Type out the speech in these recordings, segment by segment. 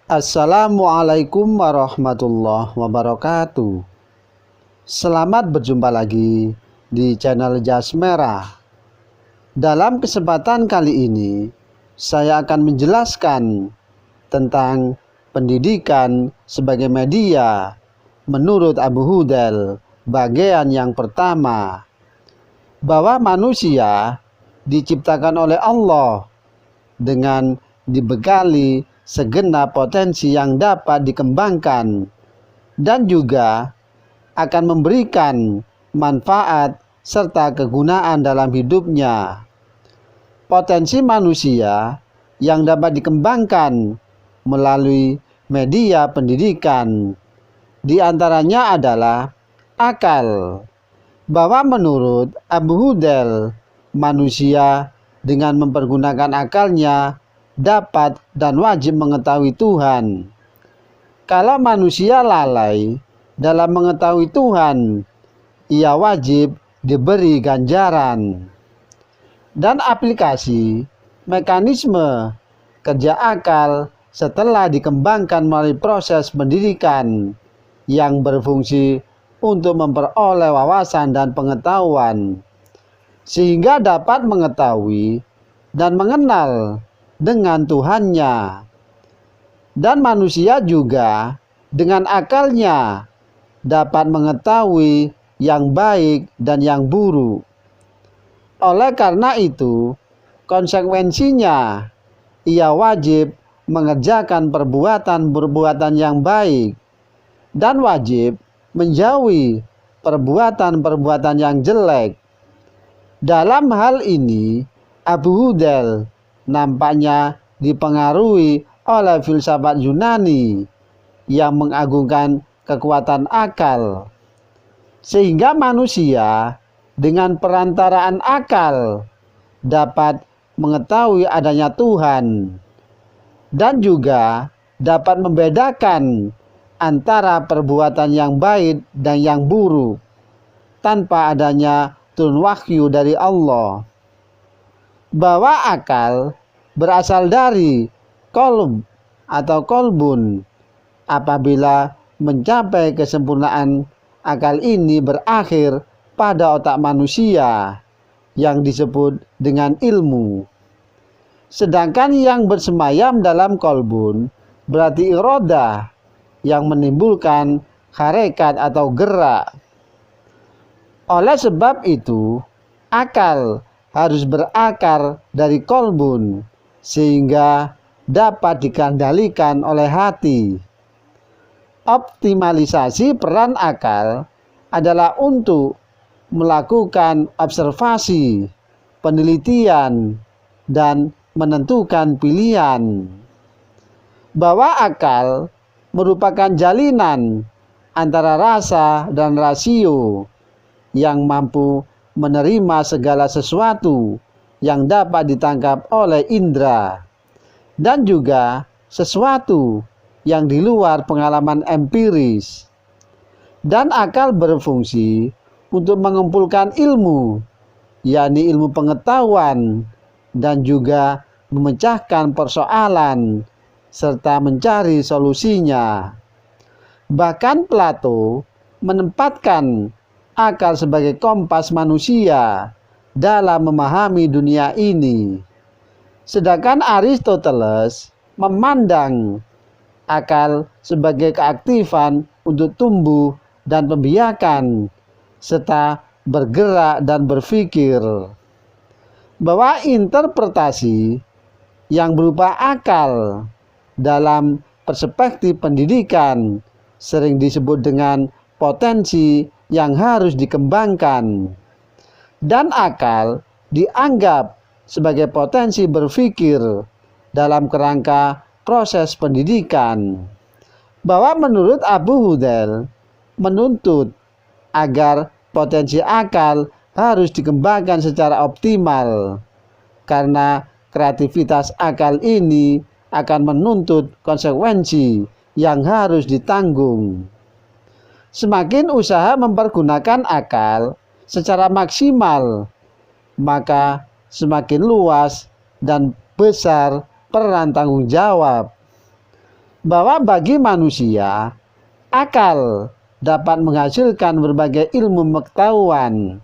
Assalamualaikum warahmatullahi wabarakatuh. Selamat berjumpa lagi di channel Jas Merah. Dalam kesempatan kali ini, saya akan menjelaskan tentang pendidikan sebagai media menurut Abu Hudel bagian yang pertama, bahwa manusia diciptakan oleh Allah dengan dibekali segenap potensi yang dapat dikembangkan dan juga akan memberikan manfaat serta kegunaan dalam hidupnya. Potensi manusia yang dapat dikembangkan melalui media pendidikan diantaranya adalah akal, bahwa menurut Abu Hudel manusia dengan mempergunakan akalnya dapat dan wajib mengetahui Tuhan. Kalau manusia lalai dalam mengetahui Tuhan, ia wajib diberi ganjaran. Dan aplikasi mekanisme kerja akal setelah dikembangkan melalui proses pendidikan yang berfungsi untuk memperoleh wawasan dan pengetahuan, sehingga dapat mengetahui dan mengenal dengan Tuhannya. Dan manusia juga dengan akalnya dapat mengetahui yang baik dan yang buruk. Oleh karena itu, konsekuensinya ia wajib mengerjakan perbuatan-perbuatan yang baik dan wajib menjauhi perbuatan-perbuatan yang jelek. Dalam hal ini, Abu Hudel nampaknya dipengaruhi oleh filsafat Yunani yang mengagungkan kekuatan akal, sehingga manusia dengan perantaraan akal dapat mengetahui adanya Tuhan dan juga dapat membedakan antara perbuatan yang baik dan yang buruk tanpa adanya turun wahyu dari Allah. Bahwa akal berasal dari kolb atau kolbun. Apabila mencapai kesempurnaan, akal ini berakhir pada otak manusia yang disebut dengan ilmu. Sedangkan yang bersemayam dalam kolbun berarti irodah yang menimbulkan harekat atau gerak. Oleh sebab itu, akal harus berakar dari kolbun sehingga dapat dikendalikan oleh hati. Optimalisasi peran akal adalah untuk melakukan observasi, penelitian, dan menentukan pilihan. Bahwa akal merupakan jalinan antara rasa dan rasio yang mampu menerima segala sesuatu yang dapat ditangkap oleh indera dan juga sesuatu yang di luar pengalaman empiris. Dan akal berfungsi untuk mengumpulkan ilmu, yakni ilmu pengetahuan, dan juga memecahkan persoalan serta mencari solusinya. Bahkan Plato menempatkan akal sebagai kompas manusia dalam memahami dunia ini. Sedangkan Aristoteles memandang akal sebagai keaktifan untuk tumbuh dan pembiakan serta bergerak dan berpikir. Bahwa interpretasi yang berupa akal dalam perspektif pendidikan sering disebut dengan potensi yang harus dikembangkan, dan akal dianggap sebagai potensi berpikir dalam kerangka proses pendidikan. Bahwa menurut Abu Hudel menuntut agar potensi akal harus dikembangkan secara optimal, karena kreativitas akal ini akan menuntut konsekuensi yang harus ditanggung. Semakin usaha mempergunakan akal secara maksimal, maka semakin luas dan besar peran tanggung jawab. bahwa bagi manusia, akal dapat menghasilkan berbagai ilmu pengetahuan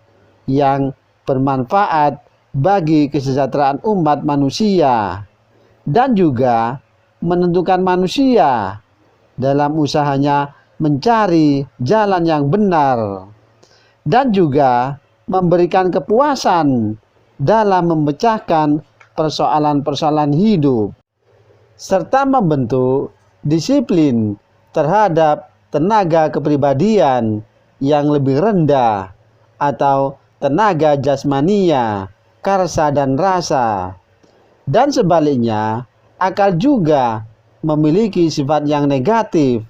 yang bermanfaat bagi kesejahteraan umat manusia dan juga menentukan manusia dalam usahanya mencari jalan yang benar dan juga memberikan kepuasan dalam memecahkan persoalan-persoalan hidup serta membentuk disiplin terhadap tenaga kepribadian yang lebih rendah atau tenaga jasmania, karsa dan rasa. Dan sebaliknya, akal juga memiliki sifat yang negatif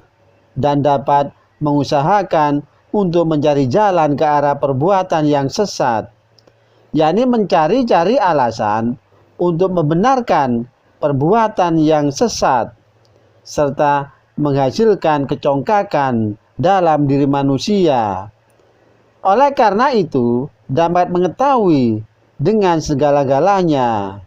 dan dapat mengusahakan untuk mencari jalan ke arah perbuatan yang sesat, yakni mencari-cari alasan untuk membenarkan perbuatan yang sesat, serta menghasilkan kecongkakan dalam diri manusia. Oleh karena itu, dapat mengetahui dengan segala-galanya.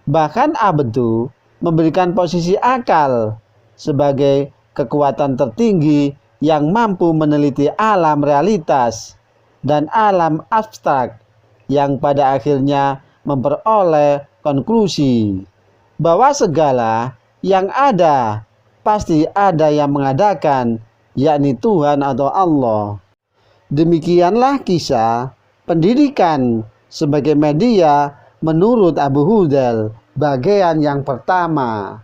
Bahkan Abdu memberikan posisi akal sebagai kekuatan tertinggi yang mampu meneliti alam realitas dan alam abstrak yang pada akhirnya memperoleh konklusi bahwa segala yang ada pasti ada yang mengadakan, yakni Tuhan atau Allah. Demikianlah kisah pendidikan sebagai media menurut Abu Hudal bagian yang pertama.